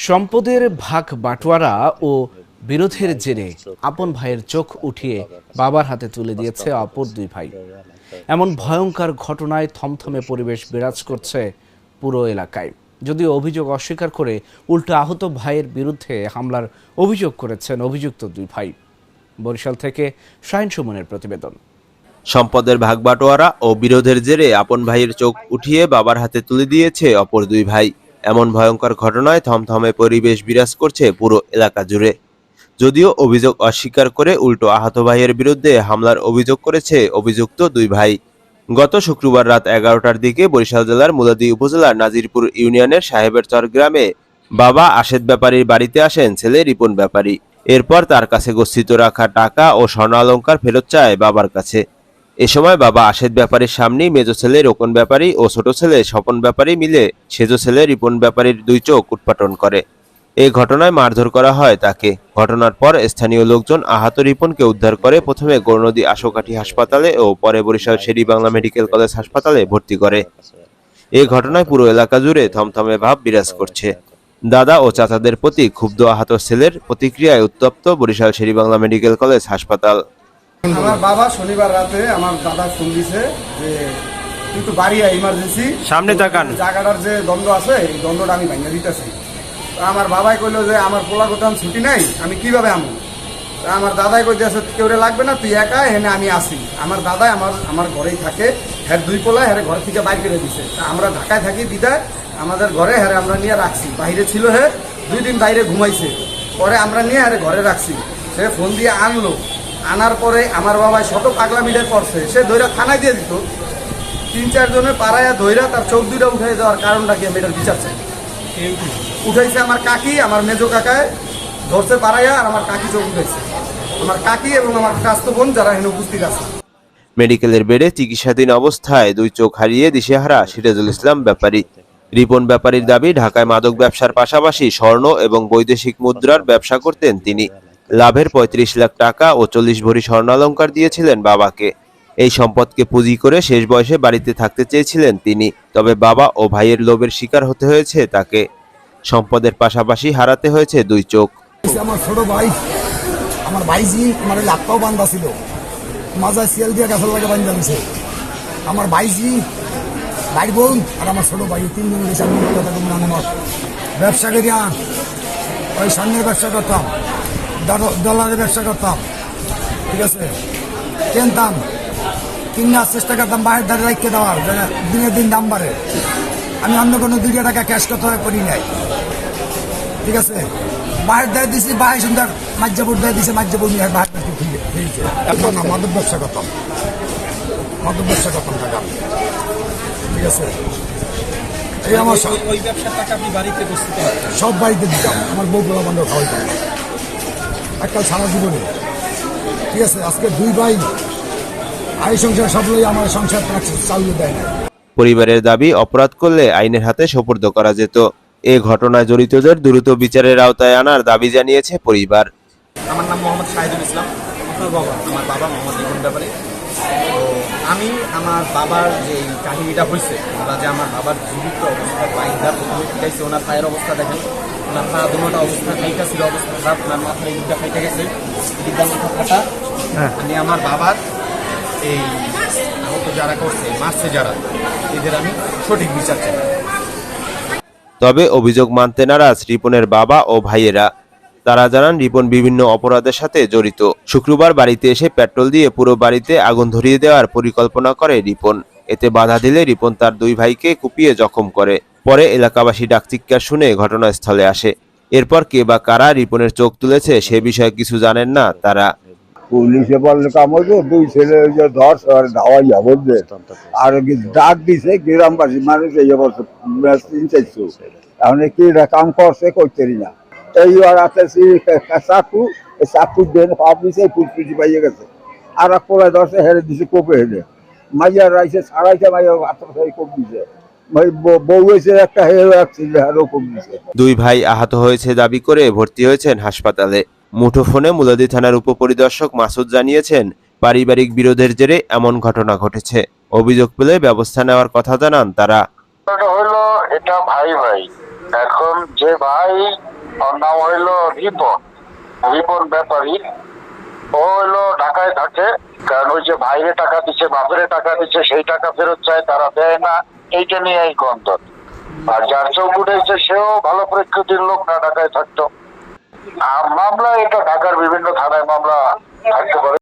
সম্পদের ভাগ বাটোয়ারা ও বিরোধের জেরে আপন ভাইয়ের চোখ উঠিয়ে বাবার হাতে তুলে দিয়েছে অপর দুই ভাই। এমন ভয়ঙ্কর ঘটনায় থমথমে পরিবেশ বিরাজ করছে পুরো এলাকায়। যদিও অভিযোগ অস্বীকার করে উল্টো আহত ভাইয়ের বিরুদ্ধে হামলার অভিযোগ করেছেন অভিযুক্ত দুই ভাই। বরিশাল থেকে শাহিন সুমনের প্রতিবেদন। সম্পদের ভাগবাটোয়ারা ও বিরোধের জেরে আপন ভাইয়ের চোখ উঠিয়ে বাবার হাতে তুলে দিয়েছে অপর দুই ভাই। এমন ভয়ঙ্কর ঘটনায় থমথমে পরিবেশ বিরাজ করছে পুরো এলাকা জুড়ে। যদিও অভিযোগ অস্বীকার করে উল্টো আহত ভাইয়ের বিরুদ্ধে হামলার অভিযোগ করেছে অভিযুক্ত দুই ভাই। গত শুক্রবার রাত 11টার দিকে বরিশাল জেলার মুলাদী উপজেলার নাজিরপুর ইউনিয়নের সাহেবের চর গ্রামে বাবা আশেদ ব্যাপারীর বাড়িতে আসেন ছেলে রিপন ব্যাপারী। এরপর তার কাছে গচ্ছিত রাখা টাকা ও স্বর্ণালংকার ফেরত চায় বাবার কাছে। এ সময় বাবা আশেদ ব্যাপারীর সামনেই মেজো ছেলে রোকন ব্যাপারী ও ছোট ছেলে স্বপন ব্যাপারী মিলে সেজো ছেলে রিপন ব্যাপারীর দুই চোখ উৎপাটন করে। এই ঘটনায় মারধর করা হয় তাকে। ঘটনার পর স্থানীয় লোকজন আহত রিপনকে উদ্ধার করে প্রথমে গৌরনদী আশুকাঠি হাসপাতালে ও পরে বরিশাল শেরি বাংলা মেডিকেল কলেজ হাসপাতালে ভর্তি করে। এই ঘটনায় পুরো এলাকা জুড়ে থমথমে ভাব বিরাজ করছে। দাদা ও চাচাদের প্রতি ক্ষুব্ধ আহত ছেলের প্রতিক্রিয়ায় উত্তপ্ত বরিশাল শেরি বাংলা মেডিকেল কলেজ হাসপাতাল। আমার বাবা শনিবার রাতে আমার দাদা ফোন দিছে যে কিন্তু বাড়ি ইমার্জেন্সি সামনে তাকান, জায়গাটার যে দ্বন্দ্ব আছে এই দ্বন্দ্বটা আমি ভাঙিয়ে দিতেছি। আমার বাবাই কইলো যে আমার পোলা কোথাও ছুটি নাই, আমি কিভাবে আমু? আমার দাদাই কই দিয়েছে কেউ লাগবে না, তুই একা এনে আমি আসি। আমার দাদাই আমার ঘরেই থাকে, হ্যাঁ দুই পোলা হ্যাঁ ঘর থেকে বাইর করে দিছে। আমরা ঢাকায় থাকি বিদায় আমাদের ঘরে হ্যাঁ আমরা নিয়ে রাখছি। বাইরে ছিল হ্যাঁ 2 দিন বাইরে ঘুমাইছে, পরে আমরা নিয়ে হ্যাঁ ঘরে রাখছি। সে ফোন দিয়ে আনলো, আনার পরে আমার বাবাই শত পাগলা মিডে করছে, সে ধৈরা থানায় দিয়ে দিত। 3-4 জনের পাড়ায় ধৈরা তার চোখ দুইটা উঠাই দেওয়ার কারণটা কি মেয়েটার বিচার চাই। উঠাইছে আমার কাকি, আমার মেজো কাকায় ধরছে পাড়াইয়া, আর আমার কাকি চোখ উঠাইছে। আমার কাকি এবং আমার কাস্তো বোন যারা এখানে উপস্থিত আছে। মেডিকেলের বেডে চিকিৎসাধীন অবস্থায় দুই চোখ হারিয়ে দিশেহারা সিরাজুল ইসলাম ব্যাপারী। রিপন ব্যাপারীর দাবি, ঢাকায় মাদক ব্যবসার পাশাপাশি স্বর্ণ এবং বৈদেশিক মুদ্রার ব্যবসা করতেন তিনি। লাভের 35 লাখ টাকা ও 40 ভরি স্বর্ণালংকার দিয়েছিলেন বাবাকে। এই সম্পদকে পুঁজি করে শেষ বয়সে বাড়িতে থাকতে চেয়েছিলেন তিনি। তবে বাবা ও ভাইয়ের লোভের শিকার হতে হয়েছে তাকে। সম্পদের পাশাপাশি হারাতে হয়েছে দুই চোখ। আমার ছোট ভাই, আমার ভাইজি আমার লাভটাও বান্ধা ছিল, মাজায় সিয়াল দিয়ে গাছের লাগে বান্ধা দিছে। আমার ভাইজি, ভাই বোন আর আমার ছোট ভাই 3 জন মিলে আমার ব্যবসা করিয়া ওই স্বর্ণের ব্যবসা করতাম, ডলারের ব্যবসা করতাম, ঠিক আছে, কিনতাম, কিনার চেষ্টা করতাম বাইরের দ্বারা রাখতে দেওয়ার, দিনের দিন দাম বাড়ে। আমি অন্য কোনো 2 টাকা ক্যাশ করতে করি নাই, ঠিক আছে। বাইরের দেয় দিয়েছি, বাইরে সুন্দর মাজ্জাপুর দেয় দিয়েছে, মাজ্জাপুর নিয়ে বাইরে এখন না মাদক ব্যবসা করতাম, মাদক ব্যবসা করতাম টাকা, ঠিক আছে। এই আমার ওই ব্যবসার টাকা আপনি বাড়িতে সব বাড়িতে দিতাম, আমার বউ পোলা বান্ধব খাওয়াইতাম একটা সারা জীবনে, ঠিক আছে। আজকে 2 ভাই আয় সংসার সব লই আমার সংসার চালিয়ে দেয় না। পরিবারের দাবি, অপরাধ করলে আইনের হাতে সোপর্দ করা যেত। এ ঘটনায় জড়িতদের দ্রুত বিচারের আওতায় আনার দাবি জানিয়েছে পরিবার। আমার নাম মোহাম্মদ শাহিদুল ইসলাম। আমার বাবা মোহাম্মদ রিপন ব্যাপারী। তো আমি আমার বাবার যে কাহিনীটা হয়েছে, ওরা যে আমার বাবার জীবিত অবস্থা বাইন্দা প্রথমে ফিটাইছে, ওনার পায়ের অবস্থা দেখেন, ওনার পা দুটা অবস্থা খাইটা ছিল, অবস্থা খারাপ, ওনার মাথায় এই দিকটা খাইতে গেছে, এদিকটা মাথা ফাটা। আমি আমার বাবার এই আহত যারা করছে, মারছে যারা, এদের আমি সঠিক বিচার চাই। তবে অভিযোগ মানতে নারাজ রিপনের বাবা ও ভাইয়েরা। তারা জানান, রিপন বিভিন্ন অপরাধের সাথে জড়িত। শুক্রবার বাড়িতে এসে পেট্রোল দিয়ে পুরো বাড়িতে আগুন ধরিয়ে দেওয়ার পরিকল্পনা করে রিপন। এতে বাধা দিলে রিপন তার 2 ভাইকে কুপিয়ে জখম করে। পরে এলাকাবাসী ডাকচিৎকার শুনে ঘটনাস্থলে আসে। এরপর কে বা কারা রিপনের চোখ তুলেছে সে বিষয়ে কিছু জানেন না তারা। পুলিশে বললে কাম হইতো, 2 ছেলে ধর ধাওয়াই যাবে, আর ডাক দিছে গ্রামবাসী মানুষ এই অবস্থা এখন কি কাম করছে করতেরি না। এই চাকু চাকু দেন ভাবছে ফুটফুটি পাইয়ে গেছে, আর পোলায় ধরছে হেরে দিছে কোপে হেরে, মাইয়া রাইছে ছাড়াইছে, মাইয়া কোপ দিছে, বউ হয়েছে একটা হেরে রাখছিল, হেরও কোপ দিছে। 2 ভাই আহত হয়েছে দাবি করে ভর্তি হয়েছেন হাসপাতালে। মুঠোফোনে মুলাদী থানার উপপরিদর্শক মাসুদ জানিয়েছেন, পারিবারিক বিরোধের জেরে এমন ঘটনা ঘটেছে। অভিযোগ পেলে ব্যবস্থা নেওয়ার কথা জানান তারা। হলো এটা ভাই ভাই এখন যে ভাই ওর নাম হইল রিপন ব্যাপারী, ও হইলো ঢাকায় থাকে। কারণ ওই যে ভাইরে টাকা দিচ্ছে, বাপেরে টাকা দিচ্ছে, সেই টাকা ফেরত চায়, তারা দেয় না, এইটা নিয়ে এই গন্ধন। আর যার চোখ উঠেছে সেও ভালো প্রকৃতির লোক না, ঢাকায় থাকতো। আর মামলা এটা ঢাকার বিভিন্ন থানায় মামলা থাকতে পারে।